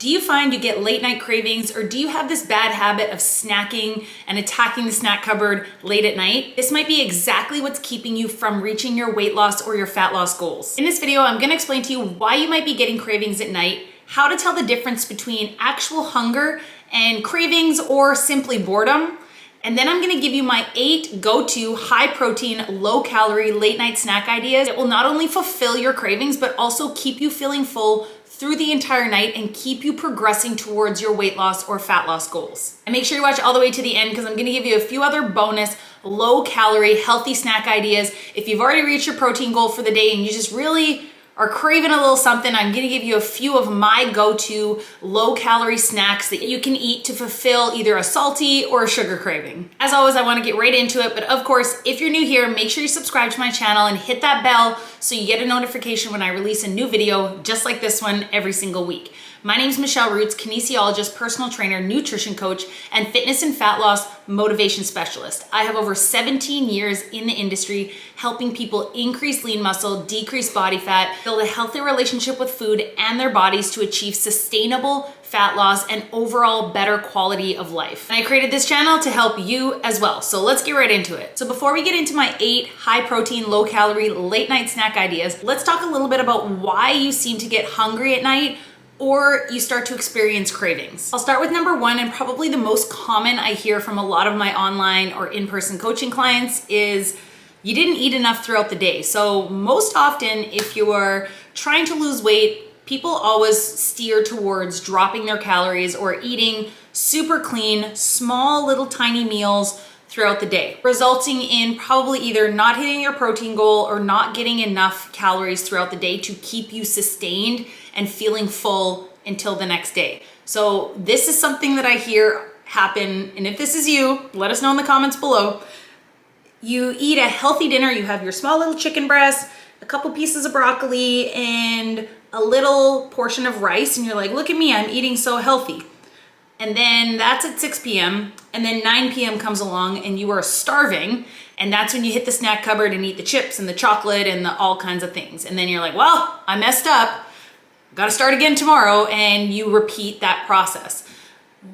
Do you find you get late night cravings, or do you have this bad habit of snacking and attacking the snack cupboard late at night? This might be exactly what's keeping you from reaching your weight loss or your fat loss goals. In this video, I'm gonna explain to you why you might be getting cravings at night, how to tell the difference between actual hunger and cravings or simply boredom. And then I'm gonna give you my 8 go-to high protein, low calorie late night snack ideas that will not only fulfill your cravings, but also keep you feeling full through the entire night and keep you progressing towards your weight loss or fat loss goals. And make sure you watch all the way to the end, because I'm gonna give you a few other bonus low calorie, healthy snack ideas. If you've already reached your protein goal for the day and you just really are craving a little something, I'm gonna give you a few of my go-to low calorie snacks that you can eat to fulfill either a salty or a sugar craving. As always, I wanna get right into it, but of course, if you're new here, make sure you subscribe to my channel and hit that bell so you get a notification when I release a new video just like this one every single week. My name is Michelle Roots, kinesiologist, personal trainer, nutrition coach, and fitness and fat loss motivation specialist. I have over 17 years in the industry helping people increase lean muscle, decrease body fat, build a healthy relationship with food and their bodies to achieve sustainable fat loss and overall better quality of life. And I created this channel to help you as well. So let's get right into it. So before we get into my 8 high protein, low calorie late night snack ideas, let's talk a little bit about why you seem to get hungry at night or you start to experience cravings. I'll start with number 1, and probably the most common I hear from a lot of my online or in-person coaching clients is you didn't eat enough throughout the day. So most often, if you are trying to lose weight, people always steer towards dropping their calories or eating super clean, small little tiny meals throughout the day, resulting in probably either not hitting your protein goal or not getting enough calories throughout the day to keep you sustained and feeling full until the next day. So this is something that I hear happen, and if this is you, let us know in the comments below. You eat a healthy dinner, you have your small little chicken breast, a couple pieces of broccoli, and a little portion of rice, and you're like, look at me, I'm eating so healthy. And then that's at 6 p.m. and then 9 p.m. comes along and you are starving, and that's when you hit the snack cupboard and eat the chips and the chocolate and the all kinds of things. And then you're like, well, I messed up, gotta start again tomorrow, and you repeat that process.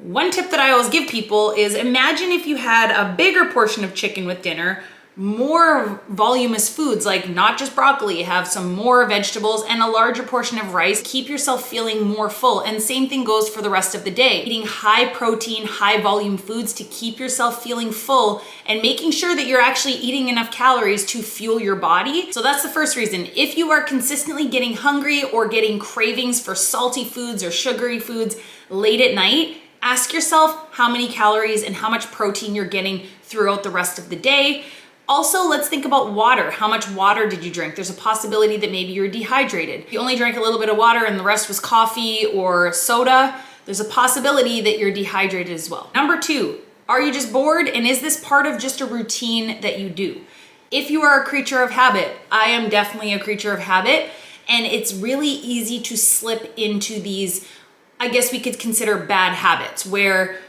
One tip that I always give people is imagine if you had a bigger portion of chicken with dinner, more voluminous foods like not just broccoli, have some more vegetables and a larger portion of rice. Keep yourself feeling more full. And same thing goes for the rest of the day. Eating high protein, high volume foods to keep yourself feeling full and making sure that you're actually eating enough calories to fuel your body. So that's the first reason. If you are consistently getting hungry or getting cravings for salty foods or sugary foods late at night, ask yourself how many calories and how much protein you're getting throughout the rest of the day. Also, let's think about water. How much water did you drink? There's a possibility that maybe you're dehydrated. If you only drank a little bit of water and the rest was coffee or soda, there's a possibility that you're dehydrated as well. Number 2, are you just bored? And is this part of just a routine that you do? If you are a creature of habit, I am definitely a creature of habit, and it's really easy to slip into these, I guess we could consider bad habits, where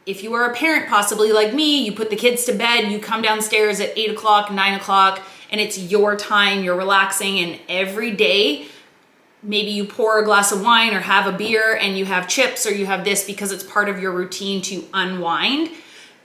if you are a parent, possibly like me, you put the kids to bed, you come downstairs at 8 o'clock, 9 o'clock, and it's your time, you're relaxing, and every day, maybe you pour a glass of wine or have a beer and you have chips or you have this because it's part of your routine to unwind.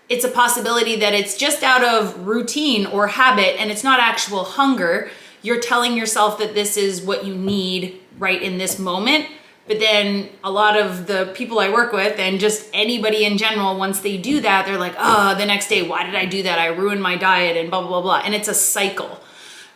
It's a possibility that it's just out of routine or habit and it's not actual hunger. You're telling yourself that this is what you need right in this moment. But then a lot of the people I work with and just anybody in general, once they do that, they're like, oh, the next day, why did I do that? I ruined my diet and blah, blah, blah, blah. And it's a cycle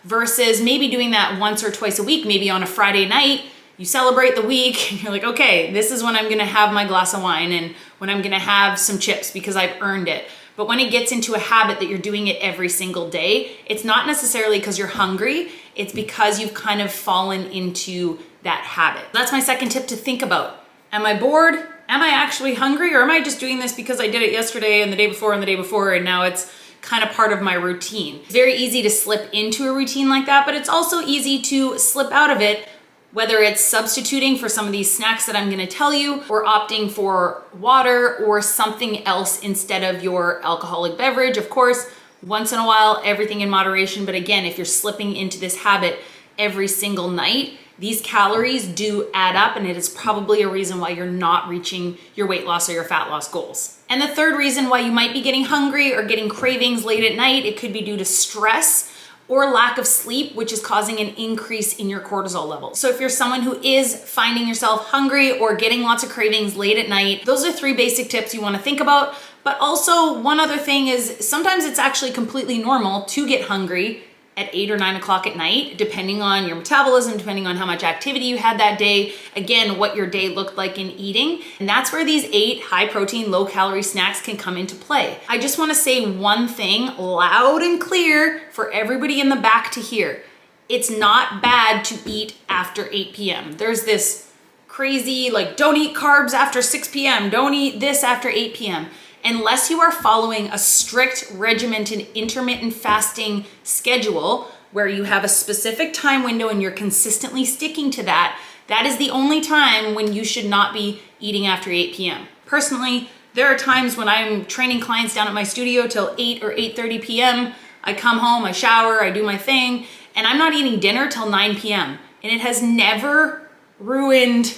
versus maybe doing that once or twice a week, maybe on a Friday night, you celebrate the week and you're like, okay, this is when I'm gonna have my glass of wine and when I'm gonna have some chips because I've earned it. But when it gets into a habit that you're doing it every single day, it's not necessarily because you're hungry, it's because you've kind of fallen into that habit. That's my second tip to think about. Am I bored? Am I actually hungry? Or am I just doing this because I did it yesterday and the day before and the day before and now it's kind of part of my routine? It's very easy to slip into a routine like that, but it's also easy to slip out of it, whether it's substituting for some of these snacks that I'm gonna tell you, or opting for water or something else instead of your alcoholic beverage. Of course, once in a while, everything in moderation. But again, if you're slipping into this habit every single night, these calories do add up, and it is probably a reason why you're not reaching your weight loss or your fat loss goals. And the third reason why you might be getting hungry or getting cravings late at night, it could be due to stress or lack of sleep, which is causing an increase in your cortisol levels. So if you're someone who is finding yourself hungry or getting lots of cravings late at night, those are 3 basic tips you want to think about. But also one other thing is sometimes it's actually completely normal to get hungry at 8 or 9 o'clock at night, depending on your metabolism, depending on how much activity you had that day, again, what your day looked like in eating. And that's where these 8 high protein, low calorie snacks can come into play. I just wanna say one thing loud and clear for everybody in the back to hear. It's not bad to eat after 8 p.m. There's this crazy, like, don't eat carbs after 6 p.m., don't eat this after 8 p.m. Unless you are following a strict regimented intermittent fasting schedule where you have a specific time window and you're consistently sticking to that, that is the only time when you should not be eating after 8 p.m. Personally, there are times when I'm training clients down at my studio till 8 or 8:30 p.m. I come home, I shower, I do my thing, and I'm not eating dinner till 9 p.m. And it has never ruined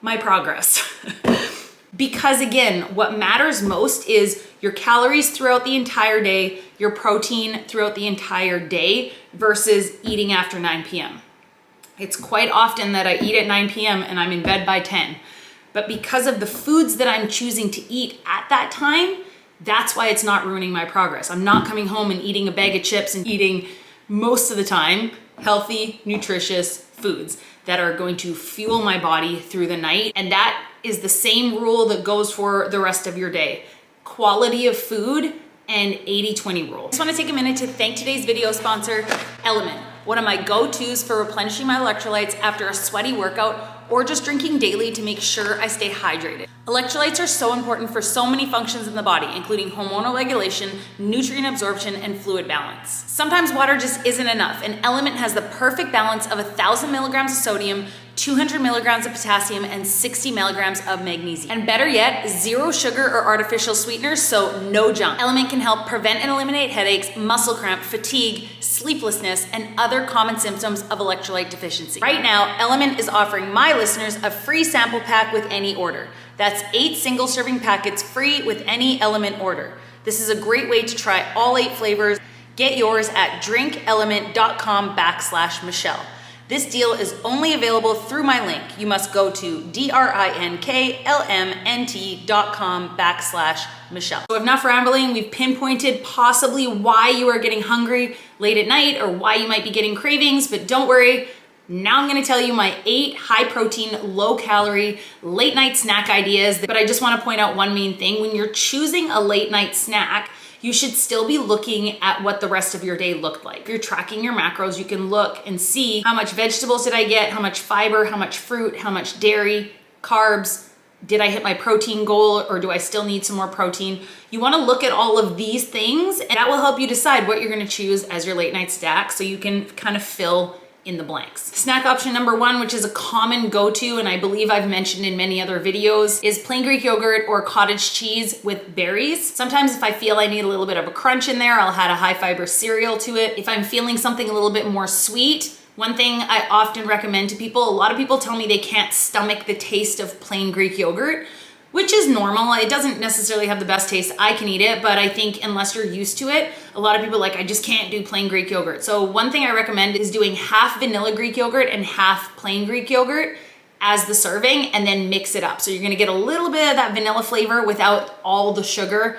my progress. Because again, what matters most is your calories throughout the entire day, your protein throughout the entire day versus eating after 9 p.m. It's quite often that I eat at 9 p.m. and I'm in bed by 10. But because of the foods that I'm choosing to eat at that time, that's why it's not ruining my progress. I'm not coming home and eating a bag of chips and eating most of the time healthy, nutritious foods that are going to fuel my body through the night. And that is the same rule that goes for the rest of your day. Quality of food and 80-20 rule. I just want to take a minute to thank today's video sponsor, Element, one of my go-tos for replenishing my electrolytes after a sweaty workout or just drinking daily to make sure I stay hydrated. Electrolytes are so important for so many functions in the body, including hormonal regulation, nutrient absorption, and fluid balance. Sometimes water just isn't enough, and Element has the perfect balance of 1,000 milligrams of sodium, 200 milligrams of potassium, and 60 milligrams of magnesium. And better yet, 0 sugar or artificial sweeteners, so no junk. Element can help prevent and eliminate headaches, muscle cramp, fatigue, sleeplessness, and other common symptoms of electrolyte deficiency. Right now, Element is offering my listeners a free sample pack with any order. That's 8 single serving packets free with any Element order. This is a great way to try all 8 flavors. Get yours at drinkelement.com/Michelle. This deal is only available through my link. You must go to drinklmnt.com/Michelle. So enough rambling, we've pinpointed possibly why you are getting hungry late at night or why you might be getting cravings, but don't worry. Now I'm gonna tell you my 8 high protein, low calorie, late night snack ideas. But I just wanna point out one main thing. When you're choosing a late night snack, you should still be looking at what the rest of your day looked like. If you're tracking your macros, you can look and see how much vegetables did I get, how much fiber, how much fruit, how much dairy, carbs, did I hit my protein goal or do I still need some more protein? You wanna look at all of these things and that will help you decide what you're gonna choose as your late night snack so you can kind of fill in the blanks. Snack option number 1, which is a common go-to, and I believe I've mentioned in many other videos, is plain Greek yogurt or cottage cheese with berries. Sometimes if I feel I need a little bit of a crunch in there, I'll add a high fiber cereal to it. If I'm feeling something a little bit more sweet, one thing I often recommend to people, a lot of people tell me they can't stomach the taste of plain Greek yogurt, which is normal. It doesn't necessarily have the best taste. I can eat it, but I think unless you're used to it, a lot of people are like, I just can't do plain Greek yogurt. So one thing I recommend is doing half vanilla Greek yogurt and half plain Greek yogurt as the serving and then mix it up. So you're gonna get a little bit of that vanilla flavor without all the sugar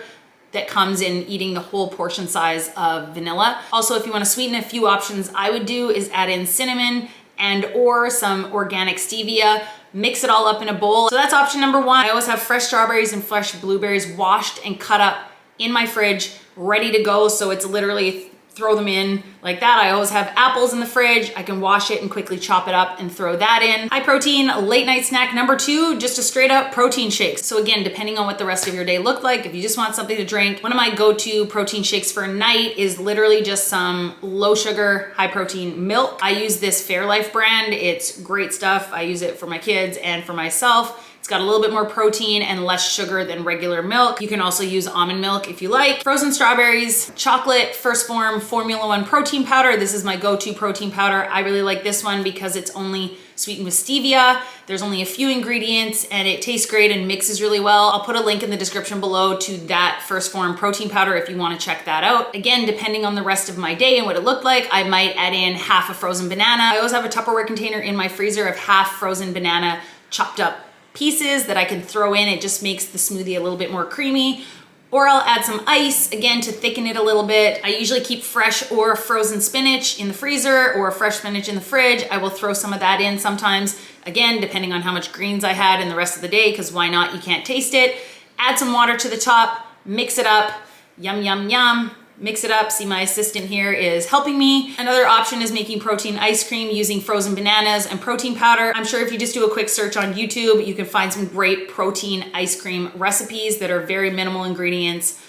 that comes in eating the whole portion size of vanilla. Also, if you wanna sweeten, a few options I would do is add in cinnamon and or some organic stevia. Mix it all up in a bowl. So that's option number 1. I always have fresh strawberries and fresh blueberries washed and cut up in my fridge, ready to go. So it's literally throw them in like that. I always have apples in the fridge. I can wash it and quickly chop it up and throw that in. High protein late night snack number 2, just a straight up protein shake. So again, depending on what the rest of your day looked like, if you just want something to drink, one of my go-to protein shakes for a night is literally just some low sugar, high protein milk. I use this Fairlife brand. It's great stuff. I use it for my kids and for myself. It's got a little bit more protein and less sugar than regular milk. You can also use almond milk if you like. Frozen strawberries, chocolate, First Form Formula 1 protein powder. This is my go-to protein powder. I really like this one because it's only sweetened with stevia. There's only a few ingredients and it tastes great and mixes really well. I'll put a link in the description below to that First Form protein powder if you want to check that out. Again, depending on the rest of my day and what it looked like, I might add in half a frozen banana. I always have a Tupperware container in my freezer of half frozen banana chopped up pieces that I can throw in. It just makes the smoothie a little bit more creamy. Or I'll add some ice, again, to thicken it a little bit. I usually keep fresh or frozen spinach in the freezer or fresh spinach in the fridge. I will throw some of that in sometimes, again, depending on how much greens I had in the rest of the day, because why not? You can't taste it. Add some water to the top, mix it up, yum, yum, yum. Mix it up. See, my assistant here is helping me. Another option is making protein ice cream using frozen bananas and protein powder. I'm sure if you just do a quick search on YouTube, you can find some great protein ice cream recipes that are very minimal ingredients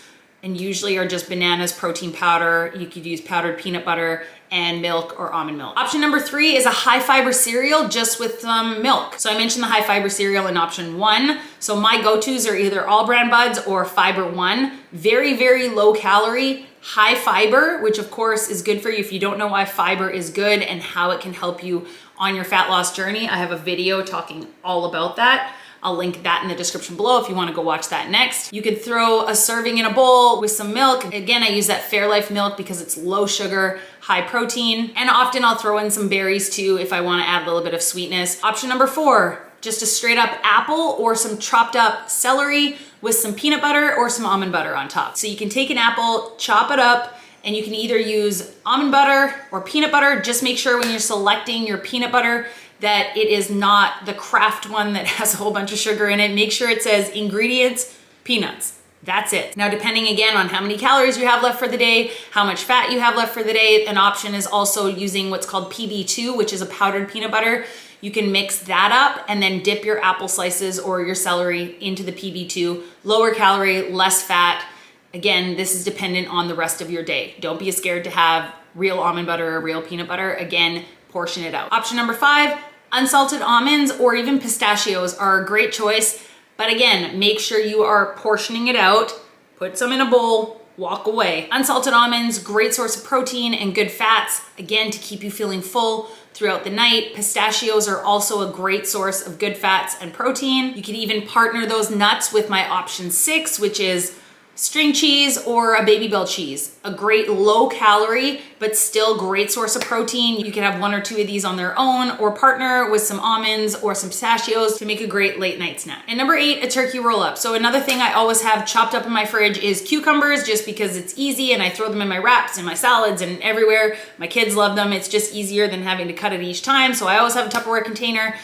and usually are just bananas, protein powder. You could use powdered peanut butter and milk or almond milk. Option number 3 is a high fiber cereal just with some milk. So I mentioned the high fiber cereal in option 1. So my go-tos are either All Brand Buds or Fiber One. Very, very low calorie, high fiber, which of course is good for you. If you don't know why fiber is good and how it can help you on your fat loss journey, I have a video talking all about that. I'll link that in the description below if you want to go watch that next. You could throw a serving in a bowl with some milk. Again, I use that Fairlife milk because it's low sugar, high protein, and often I'll throw in some berries too if I want to add a little bit of sweetness. Option number 4, just a straight up apple or some chopped up celery with some peanut butter or some almond butter on top. So you can take an apple, chop it up, and you can either use almond butter or peanut butter. Just make sure when you're selecting your peanut butter that it is not the Kraft one that has a whole bunch of sugar in it. Make sure it says ingredients, peanuts. That's it. Now, depending again on how many calories you have left for the day, how much fat you have left for the day, an option is also using what's called PB2, which is a powdered peanut butter. You can mix that up and then dip your apple slices or your celery into the PB2. Lower calorie, less fat. Again, this is dependent on the rest of your day. Don't be scared to have real almond butter or real peanut butter. Again, portion it out. Option number 5, unsalted almonds or even pistachios are a great choice. But again, make sure you are portioning it out. Put some in a bowl, walk away. Unsalted almonds, great source of protein and good fats, again, to keep you feeling full throughout the night. Pistachios are also a great source of good fats and protein. You can even partner those nuts with my option 6, which is string cheese or a Baby Bell cheese. A great low calorie, but still great source of protein. You can have 1 or 2 of these on their own or partner with some almonds or some pistachios to make a great late night snack. And number 8, a turkey roll up. So another thing I always have chopped up in my fridge is cucumbers, just because it's easy and I throw them in my wraps and my salads and everywhere. My kids love them. It's just easier than having to cut it each time. So I always have a Tupperware container.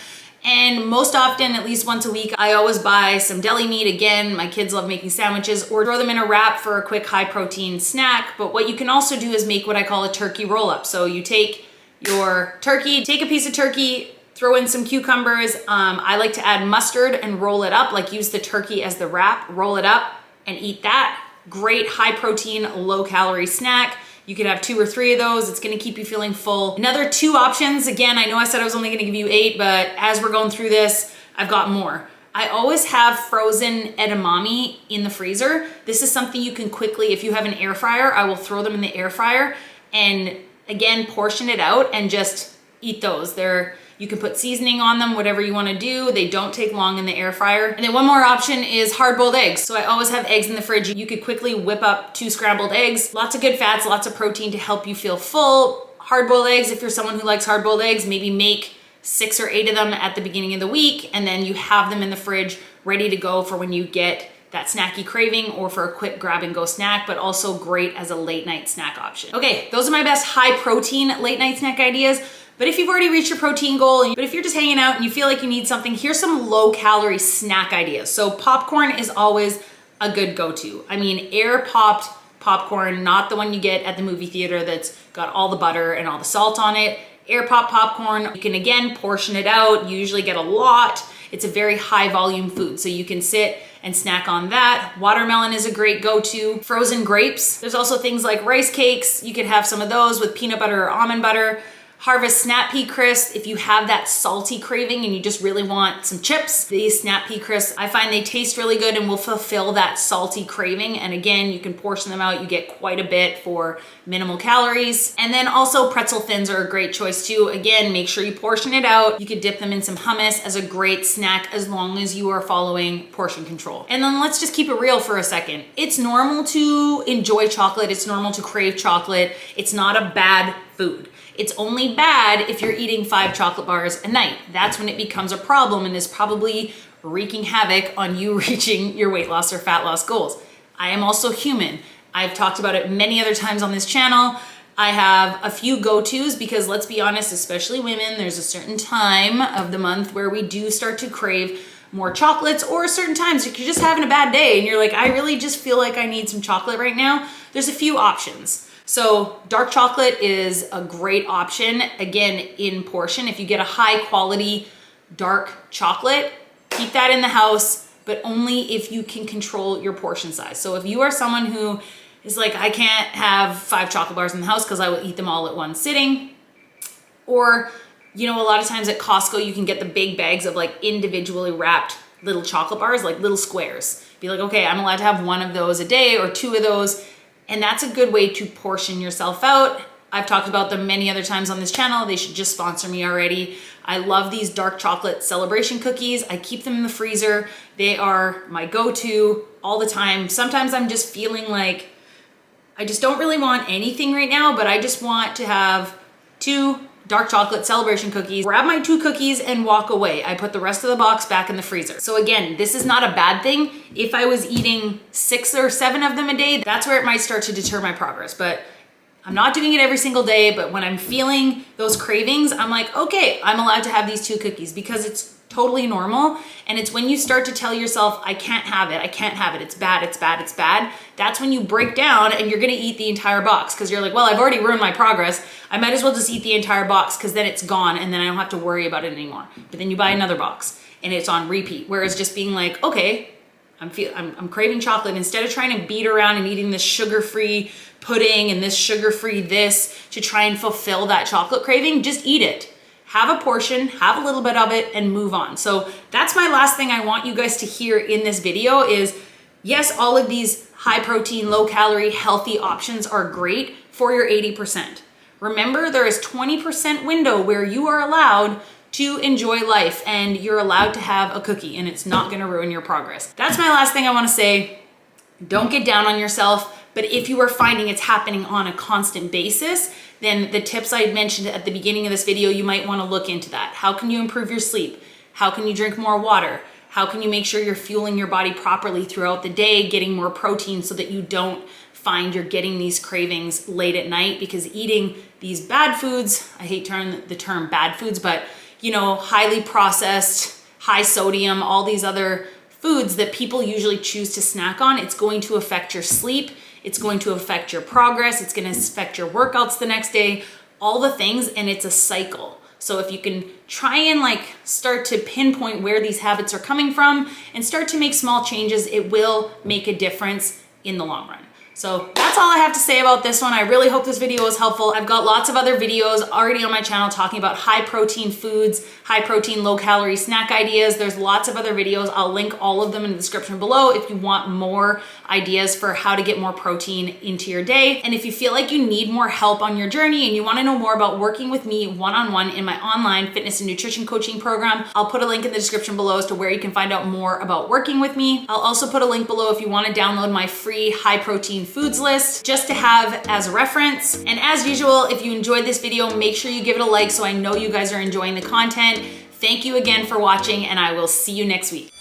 And most often, at least once a week, I always buy some deli meat. Again, my kids love making sandwiches, or throw them in a wrap for a quick high protein snack. But what you can also do is make what I call a turkey roll up. So you take your turkey, take a piece of turkey, throw in some cucumbers. I like to add mustard and roll it up, like use the turkey as the wrap, roll it up and eat that. Great high protein, low calorie snack. You could have 2 or 3 of those. It's gonna keep you feeling full. Another 2 options. Again, I know I said I was only gonna give you 8, but as we're going through this, I've got more. I always have frozen edamame in the freezer. This is something you can quickly, if you have an air fryer, I will throw them in the air fryer and again, portion it out and just eat those. You can put seasoning on them, whatever you wanna do. They don't take long in the air fryer. And then one more option is hard-boiled eggs. So I always have eggs in the fridge. You could quickly whip up 2 scrambled eggs. Lots of good fats, lots of protein to help you feel full. Hard-boiled eggs, if you're someone who likes hard-boiled eggs, maybe make 6 or 8 of them at the beginning of the week, and then you have them in the fridge ready to go for when you get that snacky craving or for a quick grab and go snack, but also great as a late night snack option. Okay, those are my best high protein late night snack ideas. But if you've already reached your protein goal, but if you're just hanging out and you feel like you need something, here's some low calorie snack ideas. So popcorn is always a good go-to. I mean, air popped popcorn, not the one you get at the movie theater that's got all the butter and all the salt on it. Air pop popcorn, you can again portion it out. You usually get a lot. It's a very high volume food, so you can sit and snack on that. Watermelon is a great go-to. Frozen grapes. There's also things like rice cakes. You could have some of those with peanut butter or almond butter. Harvest Snap Pea Crisp. If you have that salty craving and you just really want some chips, these Snap Pea Crisps, I find they taste really good and will fulfill that salty craving. And again, you can portion them out. You get quite a bit for minimal calories. And then also pretzel thins are a great choice too. Again, make sure you portion it out. You could dip them in some hummus as a great snack as long as you are following portion control. And then let's just keep it real for a second. It's normal to enjoy chocolate. It's normal to crave chocolate. It's not a bad food. It's only bad if you're eating 5 chocolate bars a night. That's when it becomes a problem and is probably wreaking havoc on you reaching your weight loss or fat loss goals. I am also human. I've talked about it many other times on this channel. I have a few go-tos because let's be honest, especially women, there's a certain time of the month where we do start to crave more chocolates, or certain times if you're just having a bad day and you're like, I really just feel like I need some chocolate right now. There's a few options. So dark chocolate is a great option, again, in portion. If you get a high quality dark chocolate, keep that in the house, but only if you can control your portion size. So if you are someone who is like, I can't have 5 chocolate bars in the house because I will eat them all at one sitting, or, you know, a lot of times at Costco, you can get the big bags of like individually wrapped little chocolate bars, like little squares. Be like, okay, I'm allowed to have 1 of those a day or 2 of those. And that's a good way to portion yourself out. I've talked about them many other times on this channel. They should just sponsor me already. I love these dark chocolate celebration cookies. I keep them in the freezer. They are my go-to all the time. Sometimes I'm just feeling like I just don't really want anything right now, but I just want to have 2 dark chocolate celebration cookies, grab my 2 cookies and walk away. I put the rest of the box back in the freezer. So again, this is not a bad thing. If I was eating 6 or 7 of them a day, that's where it might start to deter my progress. But I'm not doing it every single day, but when I'm feeling those cravings, I'm like, okay, I'm allowed to have these 2 cookies because it's totally normal. And it's when you start to tell yourself, I can't have it, it's bad, it's bad, it's bad. That's when you break down and you're gonna eat the entire box because you're like, well, I've already ruined my progress. I might as well just eat the entire box because then it's gone and then I don't have to worry about it anymore. But then you buy another box and it's on repeat. Whereas just being like, okay, I'm craving chocolate. Instead of trying to beat around and eating this sugar-free pudding and this sugar-free this to try and fulfill that chocolate craving, just eat it. Have a portion, have a little bit of it, and move on. So that's my last thing I want you guys to hear in this video is, yes, all of these high protein, low calorie, healthy options are great for your 80%. Remember, there is 20% window where you are allowed to enjoy life and you're allowed to have a cookie and it's not gonna ruin your progress. That's my last thing I wanna say. Don't get down on yourself. But if you are finding it's happening on a constant basis, then the tips I mentioned at the beginning of this video, you might want to look into that. How can you improve your sleep? How can you drink more water? How can you make sure you're fueling your body properly throughout the day, getting more protein so that you don't find you're getting these cravings late at night? Because eating these bad foods, I hate the term bad foods, but you know, highly processed, high sodium, all these other foods that people usually choose to snack on, it's going to affect your sleep. It's going to affect your progress. It's going to affect your workouts the next day, all the things, and it's a cycle. So if you can try and like start to pinpoint where these habits are coming from and start to make small changes, it will make a difference in the long run. So that's all I have to say about this one. I really hope this video was helpful. I've got lots of other videos already on my channel talking about high protein foods, high protein, low calorie snack ideas. There's lots of other videos. I'll link all of them in the description below if you want more ideas for how to get more protein into your day. And if you feel like you need more help on your journey and you want to know more about working with me one-on-one in my online fitness and nutrition coaching program, I'll put a link in the description below as to where you can find out more about working with me. I'll also put a link below if you want to download my free high protein foods list just to have as a reference. And as usual, if you enjoyed this video, make sure you give it a like so I know you guys are enjoying the content. Thank you again for watching and I will see you next week.